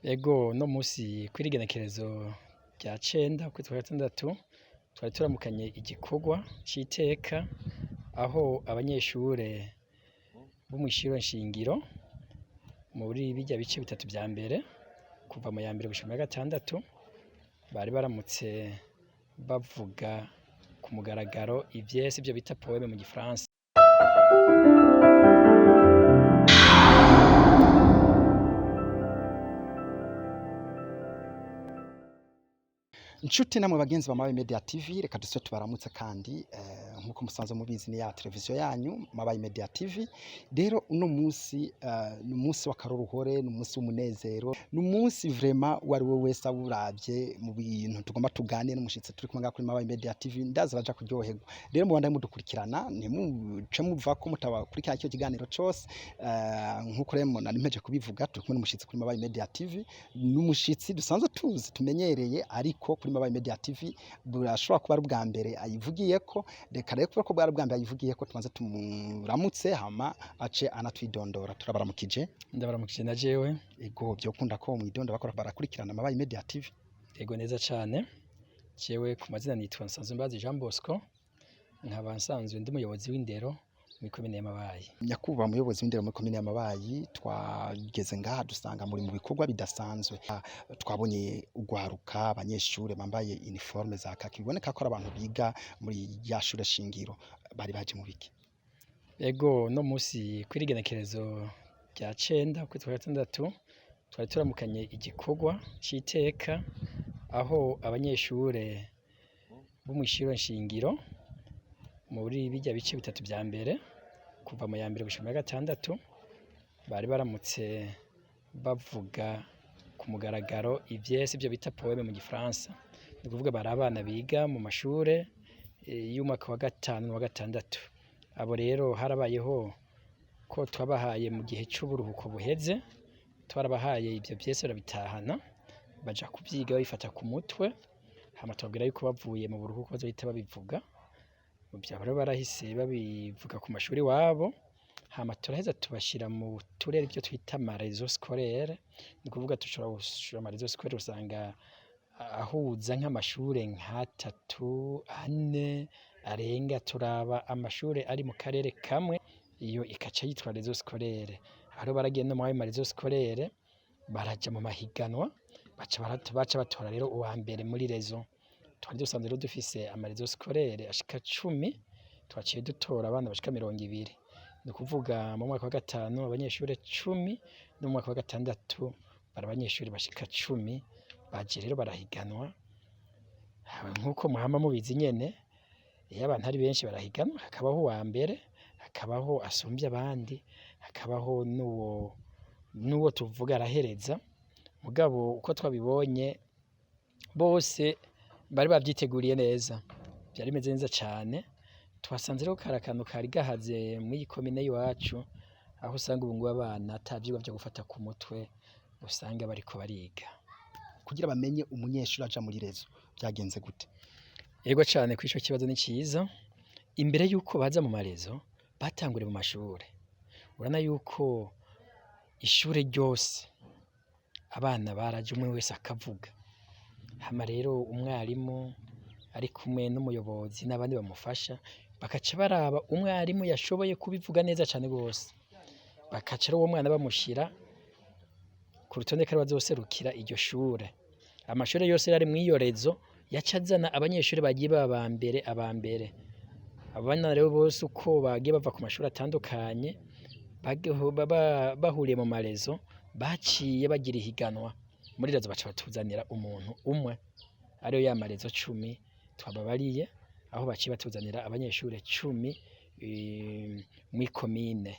Ego no musi kw'irigenekerezo rya 9 ukwezi kwa gatandatu twari turamukanye igikorwa c'iteka aho abanyeshure bo mw'ishure nshingiro muri birya bice bitatu vya mbere kuva mu ya mbere gushika mu ya gatandatu bari baramutse bavuga ku mugaragaro ivyese ivyo bita poeme mu gifaransa. Inshuti namwe bagenzi ba Mabayi Media TV, reka dusubire tubaramutse kandi nkuko musanzwe mubizi ni ya televiziyo yanyu Mabayi Media TV. Rero uno musi ni umunsi w'akaroruhore, ni umunsi w'umunezero, ni umunsi vraiment wari we wese awuravye mu bintu tugomba tuganire n'umushitsi turi kumwe kuri Mabayi Media TV ndaza baja kuryoherwa. Rero mubandanye mudukurikirana ntimuce muva ko mutabakurikira icyo kiganiro cose nkuko rero nari mpeje kubivuga turi kumwe n'umushitsi kuri Mabayi Media TV, n'umushitsi dusanzwe tuzi tumenyereye ariko kuri Mabayi Media TV burashobora kuba ari ubwa mbere ayivugiyeko. Reka rero kuba ko bwari ubwa mbere ayivugiyeko tumaze tumuramutse hama ace anatwidondora. Turabaramukije. Ndabaramukije na jewe. Ego byokunda ko mwidonda bakora barakurikirana Mabayi Media TV. Ego neza cane. Jewe ku mazina nitwa Nsanzumbazi Jean Bosco, nkaba nsanzwe ndi umuyobozi w'indero muri komine ya Mabayi. Nyakubahwa umuyobozi w'indero muri komine ya Mabayi, twageze ngaha dusanga muri mu bikorwa bidasanzwe. Twabonye ugwaruka abanyeshure bambaye uniforme za kaki, biboneka ko ari abantu biga muri ya shure shingiro. Bari baje mu biki? Ego no musi kw'irigenekerezo rya 9 ukwezi kwa gatandatu twari turamukanye igikorwa c'iteka aho abanyeshure bo mw'ishure nshingiro muri birya bice bitatu vya mbere kuva mu ya mbere gushika mu ya gatandatu bari baramutse bavuga ku mugaragaro ivyese ivyo bita poeme mu gifaransa. Ni kuvuga bari abana biga mu mashure y'umwaka wa gatanu n'uwa gatandatu. Abo rero harabayeho ko twabahaye mu gihe c'uburuhuko buheze, twarabahaye ivyo vyese barabitahana baja kuvyiga babifata ku mutwe, hama tubabwira yuko bavuye mu buruhuko bazohita babivuga. Ivyo rero barahise babivuga ku mashuri wabo, hama turaheza tubashira mu turere ivyo twita amarezo scolaire. Ni kuvuga dushobora gushira amarezo scolaire usanga ahuza nk'amashure nk'atatu, ane arenga. Turaba amashure ari mu karere kamwe, iyo ikaca yitwa rezo scolaire. Hariho baragiye no muri ayo marezo scolaire baraja mu mahiganwa, baca batora rero uwa mbere muri rezo. Twari dusanzwe rero dufise amarezo scolaire ashika 10, twaciye dutora abana bashika 20. Ni kuvuga mu mwaka wa gatanu abanyeshure 10 no mu mwaka wa gatandatu bari abanyeshure bashika 10 baje rero barahiganwa. Nkuko muhama mubizi nyene, iyo abantu ari benshi barahiganwa, hakabaho uwa mbere, hakabaho asumvye abandi, hakabaho n'uwo tuvuga arahereza. Mugabo uko twabibonye bose bari bavyiteguriye neza, vyari bimeze neza cane. Twasanze rero kari akantu kari gahaze mw'iyi komine y'iwacu, aho usanga ubu ngubu abana ata vyigwa vyo gufata ku mutwe usanga bariko bariga. Kugira bamenye umunyeshuri aja muri rezo byagenze gute? Ego cane, kuri ico kibazo ni ciza. Imbere yuko baza mu marezo batanguriye mu mashure. Urana yuko ishure ryose abana baraje umwe wese akavuga, hama rero umwarimu ari kumwe n'umuyobozi n'abandi bamufasha bakaca baraba umwarimu yashoboye kubivuga neza cane gose, bakaca rero uwo mwana bamushira ku rutonde ko bazoserukira iryo shure. Amashure yose yari mw'iyo rezo yaca azana abanyeshure bagiye baba abambere. Abana rero bose uko bagiye bava ku mashuri atandukanye bahuriye mu marezo baciye bagira ihiganwa. Muri rezo baca batuzanira umuntu umwe ariyo ya marezo 10 twababariye, aho baciye batuzanira abanyeshure 10 mw'ikomine.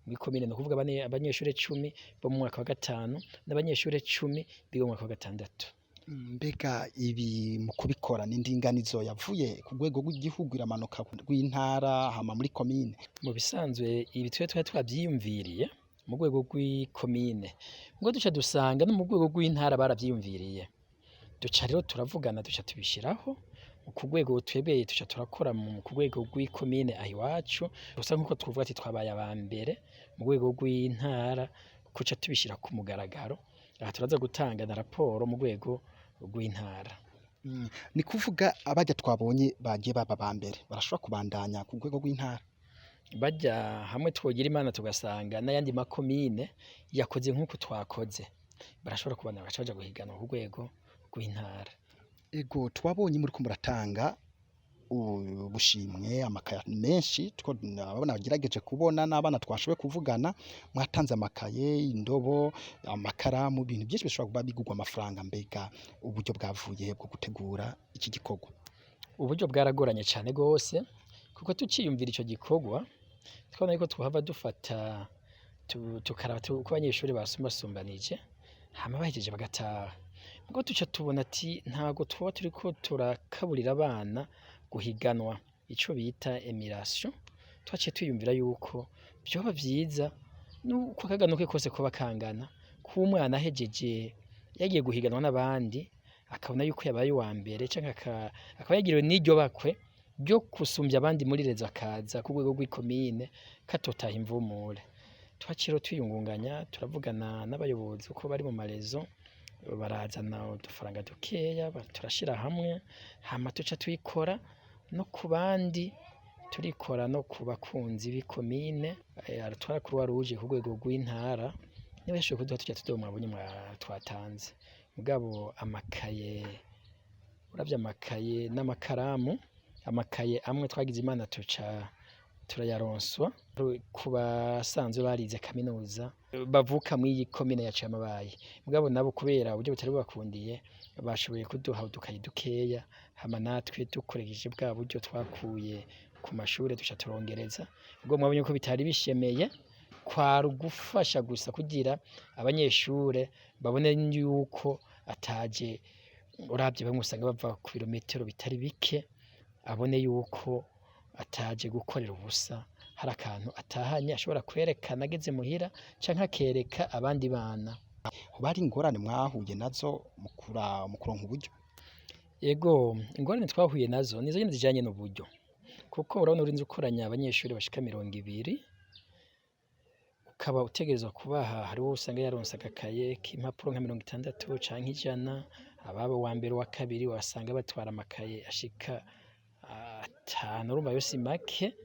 Mw'ikomine ni ukuvuga abanyeshure 10 bo mu mwaka wa gatanu n'abanyeshure 10 biga mu mwaka wa gatandatu. Mbega ibi mu kubikora n'indinganizo yavuye ku rwego rw'igihugu iramanuka rw'intara hama muri komine? Mu bisanzwe ibi twari twavyiyumviriye mu rwego rw'ikomine, ngo duca dusanga no mu rwego rw'intara baravyiyumviriye. Duca rero turavugana, duca tubishiraho ku rwego twebeye, duca turakora ku rwego rw'ikomine aho iwacu. Gusa nkuko tuvuga ati twabaye abambere mu rwego rw'intara, kuca tubishira ku mugaragaro. aha turaza gutanga na raporo mu rwego rw'intara. Ni kuvuga abarya twabonye bagiye baba ba mbere barashobora kubandanya ku rwego rw'intara? Barya hamwe twogira imana tugasanga n'ayandi makomine yakoze nk'uko twakoze, barashobora kubandanya bagaca baja guhiganwa ku rwego rw'intara. Ego twabonye muriko muratanga ubushimwe, amakaye menshi abana bagerageje kubona n'abana twashoboye kuvugana, mwatanze amakaye, indobo, amakaramu, ibintu byinshi bishobora kuba bigurwa amafaranga. Mbega uburyo bwavuye he bwo gutegura iki gikorwa? Uburyo bwaragoranye cane gose kuko tuciyumvira ico gikorwa twabona yuko twohava dufata tukaraba uko abanyeshuri basumbasumbanije hama bahejeje bagataha, muga duca tubona ati ntago twoba turiko turakaburira abana guhiganwa ico bita émulation, twaciye twiyumvira yuko vyoba vyiza nuko akaganuke kose koba kangana, ko umwana ahejeje yagiye guhiganwa n'abandi akabona yuko yabaye uwa mbere canke akaba yagiriwe n'iryo bakwe ryo gusumvya abandi muri rezo akaza ku rwego rw'ikomine katotaha imvumure. Twaciye rero twiyungunganya turavugana n'abayobozi uko bari mu marezo, barazana udufaranga dukeya turashira hamwe, hama tuca twikora no ku bandi, turikora no ku bakunzi b'ikomine, aratwara Croix Rouge ku rwego rw'intara niwe yashoboye kuduha tuja tudoba mwabonye twatanze. Mugabo amakaye, uravye amakaye n'amakaramu, amakaye amwe twagize imana tuca turayaronswa ku basanzwe barize kaminuza bavuka mw'iyi komine yacu y'Amabayi, mugabo nabo kubera uburyo butari bubakundiye bashoboye kuduha udukaye dukeya, hama natwe dukoresheje bwa buryo twakuye ku mashure duca turongereza. Ubwo mwabonye ko bitari bishemeye, kwari ugufasha gusa kugira abanyeshure babone yuko ataje, uravye bamwe usanga bava ku birometero bitari bike, abone yuko ataje gukorera ubusa, hari akantu atahanye ashobora kwerekana ageze muhira canke akereka abandi bana. Hoba hari ingorane mwahuye nazo mu kuronka uburyo? Ego ingorane twahuye nazo nizo nyene zijanye n'uburyo, kuko urabona urinze ukoranya abanyeshuri bashika 200 ukaba utegerezwa kubaha, hari uwo usanga yaronse agakaye k'impapuro nka 60 canke 100, ababo wa mbere wa kabiri wasanga batwara amakaye ashika 5, urumva yo si make.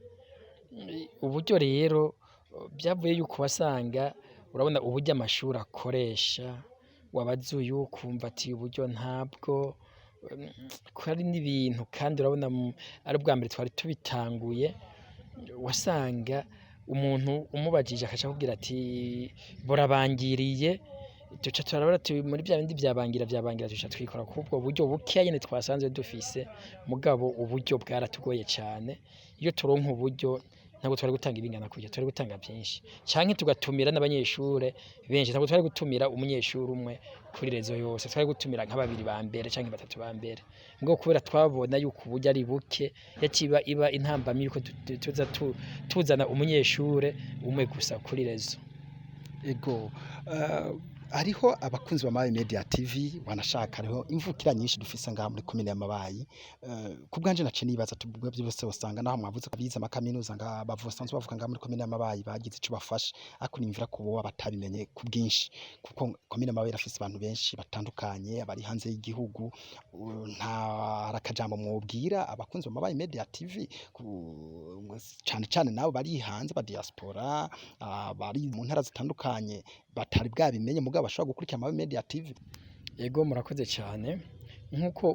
Uburyo rero byavuye yuko wasanga, urabona uburyo amashuri akoresha, wabaza uyu ukumva ati uburyo ntabwo, ko hari n'ibintu kandi urabona ari ubwa mbere twari tubitanguye, wasanga umuntu umubajije akaca akubwira ati burabangiriye, duca turabona muri bya bindi vyabangira duca twikora kubwo buryo bukeya nyene twasanzwe dufise, mugabo uburyo bwaratugoye cane. Iyo turonka uburyo ntabwo twari gutanga ibingana kurya, twari gutanga vyinshi canke tugatumira n'abanyeshure benshi, ntabwo twari gutumira umunyeshuri umwe kuri rezo yose, twari gutumira nka 2 ba mbere canke 3 ba mbere, mugabo kubera twabona yuko uburyo ari buke yaciba iba intambamyi yuko tuzana umunyeshure umwe gusa kuri rezo. Ego hariho abakunzi ba Mabayi Media TV, wanashaka hariho imvukira nyinshi dufise ngaha muri komine y'Amabayi. Ku bwanje nace nibaza tubwo byose usanga naho mwavuze ko bize amakaminuza ngaha basanzwe bavuga ngaha muri komine y'Amabayi bagize ico bafasha, ariko nimvira ko bo batabimenye ku bwinshi, kuko komine y'Amabayi irafise abantu benshi batandukanye, abari hanze y'igihugu. Nta rakajambo mwobwira abakunzi ba Mabayi Media TV cane cane nabo bari hanze ba diaspora, bari mu ntara zitandukanye batari bwabimenye mugabo bashobora gukurikira Mabayi Media TV? Ego murakoze cyane, nk'uko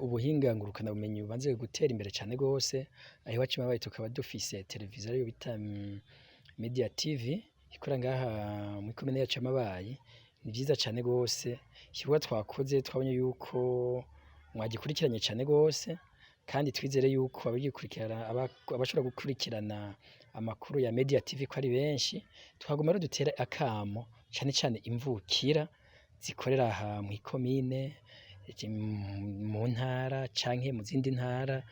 ubuhinga ngurukana bumenyi bubanze gutera imbere cyane gose, aho iwacu Mabayi tukaba dufise televiziyo ariyo bita Media TV ikora ngaha muri komine yacu y'Amabayi. Ni vyiza cyane gose, ikikorwa twakoze twabonye yuko mwagikurikiranye cyane gose, kandi twizere yuko abagikurikirana abashobora gukurikirana amakuru ya Media TV ko ari benshi. Twagomba rero dutere akamo cane cane imvukira zikorera aha mw'ikomine, mu ntara canke mu zindi ntara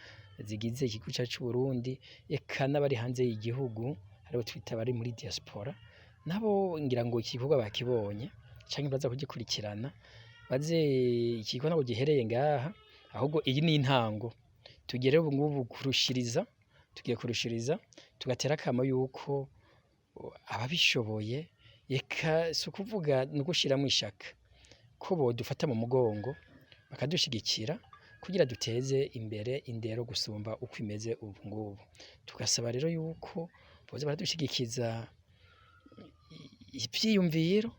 zigize igihugu cacu c'Uburundi, eka n'abari hanze y'igihugu aribo twita bari muri diaspora, nabo ngira ngo iki gikorwa bakibonye canke baza kugikurikirana, baze ikigo ntabwo gihereye ngaha, ahubwo iyi ni intango. Tugere ubu ngubu kurushiriza tugatera akamo yuko ababishoboye, eka si ukuvuga ni ugushiramwo ishaka, ko bodufata mu mugongo bakadushigikira kugira duteze imbere indero gusumba uko imeze ubu ngubu. Tugasaba rero yuko boza baradushigikiza ivyiyumviro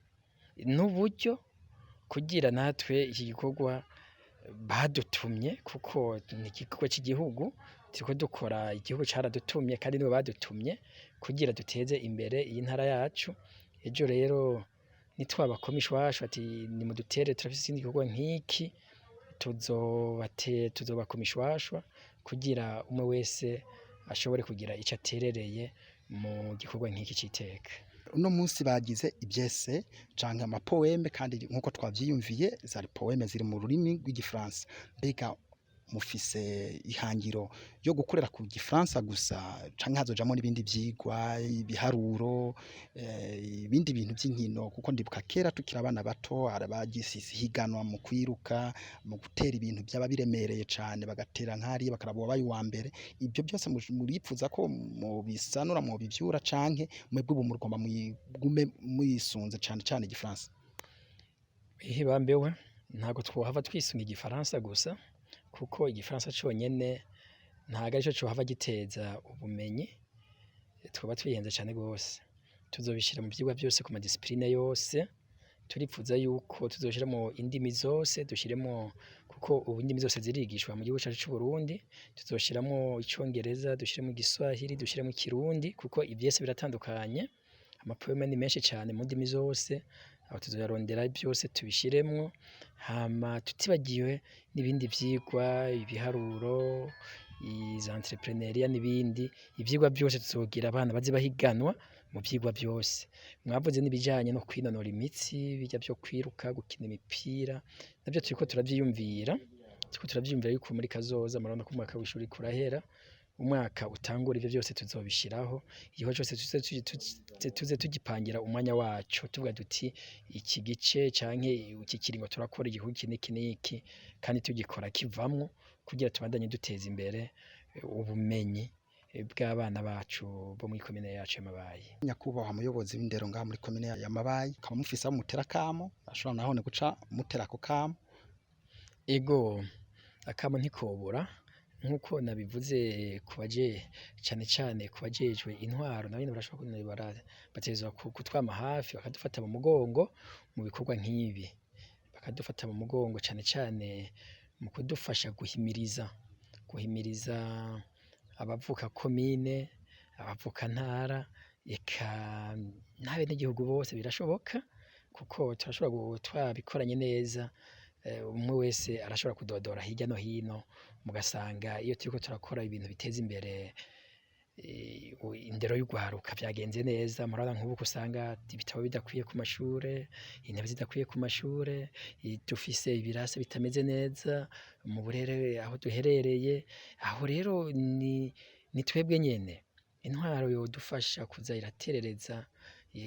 n'uburyo kugira natwe iki gikorwa badutumye, kuko ni igikorwa cy'igihugu turiko dukora, igihugu caradutumye kandi nibo badutumye kugira duteze imbere iyi ntara yacu. Ejo rero nitwabakoma ishwashwa ati nimudutere turafise ikindi gikorwa nk'iki, tuzobakoma ishwashwa kugira umwe wese ashobore kugira ico aterereye mu gikorwa nk'iki c'iteka. Uno munsi bagize ivyese canke amapoeme kandi nkuko twavyiyumviye zari poeme ziri mu rurimi rw'igifaransa. Mbega mufise ihangiro yo gukorera ku gifaransa gusa canke hazojamwo n'ibindi vyigwa, ibiharuro, ibindi bintu vy'inkino? Kuko ndibuka kera tukiri abana bato arabagize higanwa mu kwiruka, mu gutera ibintu vyaba biremereye cane, bagatera nk'ariya bakaraba uwabaye uwa mbere. Ivyo byose muripfuza ko mubisanura, mubivyura canke mwebwe ubu mugomba mugume muyisunze cane cane igifaransa? Ihibambewe ntago twohava twisunga igifaransa gusa, kuko igifaransa conyene ntago arico cohava giteza ubumenyi, twoba twihenze cane gose. Tuzobishira mu vyigwa vyose ku madisipline yose, turipfuza yuko tuzoshiramo indimi zose, dushiremo, kuko ubu indimi zose zirigishwa mu gihugu cacu c'Uburundi. Tuzoshiramwo icongereza, dushiremo igiswahili, dushiremo ikirundi, kuko ivyese biratandukanye. Amapoeme ni menshi cane mu ndimi zose, aho tuzoyarondera byose tubishiremwo, hama tutibagiwe n'ibindi vyigwa, ibiharuro, iza entrepreneuria n'ibindi. Ivyigwa byose tuzogira abana baze bahiganwa mu vyigwa byose. Mwavuze n'ibijanye no kwinonora imitsi, bijya vyo kwiruka, gukina imipira, navyo turiko turavyiyumvira yuko muri kazoza, murabona ko umwaka w'ishuri kurahera, umwaka utangura ivyo vyose tuzobishiraho. Igikorwa cose tuze tugipangira umwanya waco, tuvuga duti iki gice canke iki kiringo turakora igikorwa iki n'iki n'iki, kandi tugikora kivamwo kugira tubandanye duteza imbere ubumenyi bw'abana bacu bo muri komine yacu ya Mabayi. Nyakubahwa muyobozi w'indero ngaha muri komine ya Mabayi, ukaba mufise abo mutera akamo, ashobora nahone guca mutera ako kamo? Ego, akamo ntikobura, nkuko nabivuze cane cane ku bajejwe intwaro, nabo nyene barashobora bategerezwa kutwama hafi, bakadufata mu mugongo mu bikorwa nk'ibi, bakadufata mu mugongo cane cane mu kudufasha guhimiriza abavuka komine, abavuka ntara, eka n'abenegihugu bose birashoboka, kuko turashobora twabikoranye neza. Umwe wese arashobora kudodora hirya no hino, mugasanga iyo turiko turakora ibintu biteza imbere indero y'ugwaruka vyagenze neza. Murabona nk'ubu usanga ibitabo bidakwiye ku mashure, intebe zidakwiye ku mashure, dufise ibirasi bitameze neza mu burere aho duherereye. Aho rero ni twebwe nyene intwaro yodufasha kuza iraterereza,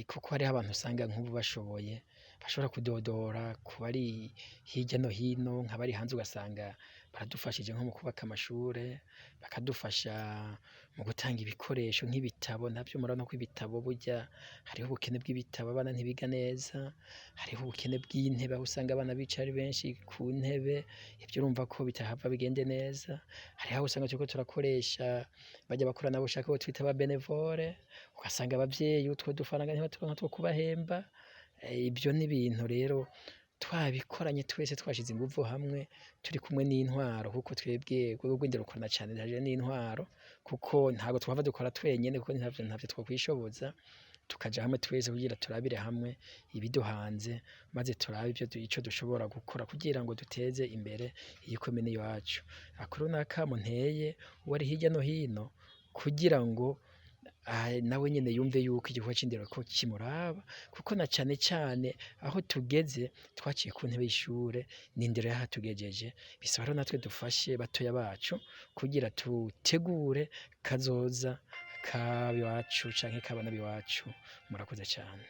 kuko hariho abantu usanga nk'ubu bashoboye, bashobora kudodora ku bari hirya no hino, nk'abari hanze ugasanga baradufashije nko mu kubaka amashure, bakadufasha mu gutanga ibikoresho nk'ibitabo. Navyo murabona ko ibitabo burya hariho ubukene bw'ibitabo, abana ntibiga neza, hariho ubukene bw'intebe, aho usanga abana bicaye ari benshi ku ntebe, ivyo urumva ko bitahava bigende neza. Hariho aho usanga turiko turakoresha barya bakoranabushake bo twita ba benevole, ugasanga abavyeyi utwo dufaranga ntibaturonka two kubahemba. Ibyo ni ibintu rero twabikoranye twese, twashize inguvu hamwe, turi kumwe n'intwaro, kuko twebwe urwego rw'indero rukorana cane n'intwaro, kuko ntabwo twahava dukora twenyene, kuko ntavyo twokwishoboza. Tukaja hamwe twese kugira turabire hamwe ibiduhanze, maze turabe ico dushobora gukora kugira ngo duteze imbere iyi komine iwacu. Ako rero n'akamo nteye uwari hirya no hino, kugira ngo nawe nyene yumve yuko igikorwa c'indero ko kimuraba, kuko na cane cane aho tugeze twaciye ku ntebe y'ishure, n'indero yahatugejeje. Bisaba rero natwe dufashe batoya bacu kugira tutegure kazoza k'abiwacu canke k'abana b'iwacu. Murakoze cane.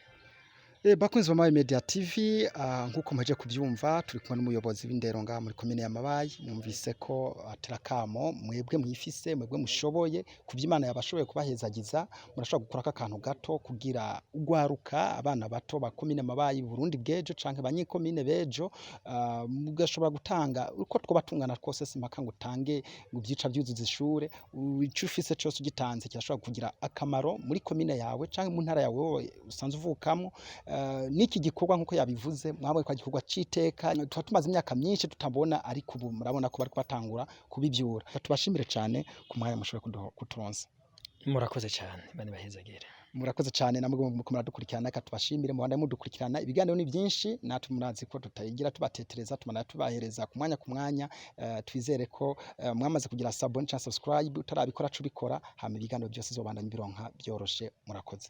Bakunzi ba Mabayi Media TV, nkuko muhejeje kuvyumva turi kumwe n'umuyobozi w'indero ngaha muri komine ya Mabayi. Mwumvise ko atera akamo mwebwe mwifise, mwebwe mushoboye kuvyo Imana yabashoboye kubahezagiza, murashobora gukorako akantu gato kugira ugwaruka abana bato ba komine Mabayi, Burundi bw'ejo canke banyikomine b'ejo, mugashobora gutanga uko twoba tungana twose, simpaka ngo utange ngo ivyica vyuzuza ishure. Ico ufise cose ugitanze kirashobora kugira akamaro muri komine yawe canke mu ntara yawe wowe usanzwe uvukamwo. Niki gikorwa nkuko yabivuze mwabonye ko igikorwa c'iteka tuba tumaze imyaka myinshi tutabona, ariko ubu murabona ko bariko batangura kubivyura. Tubashimire cane ku mwanya mushoboye kuturonsa. Murakoze cane, Imana ibahezagire. Murakoze cane namwe muko muradukurikirana, reka tubashimire mubandaye mudukurikirana. Ibiganiro ni vyinshi natwe murazi ko tutayigira tubatetereza, tumana tubahereza ku mwanya. Twizere ko mwamaze kugira sabone canke subscribe, utarabikora cubikora, hama ibiganiro byose zobandanya bironka byoroshe. Murakoze.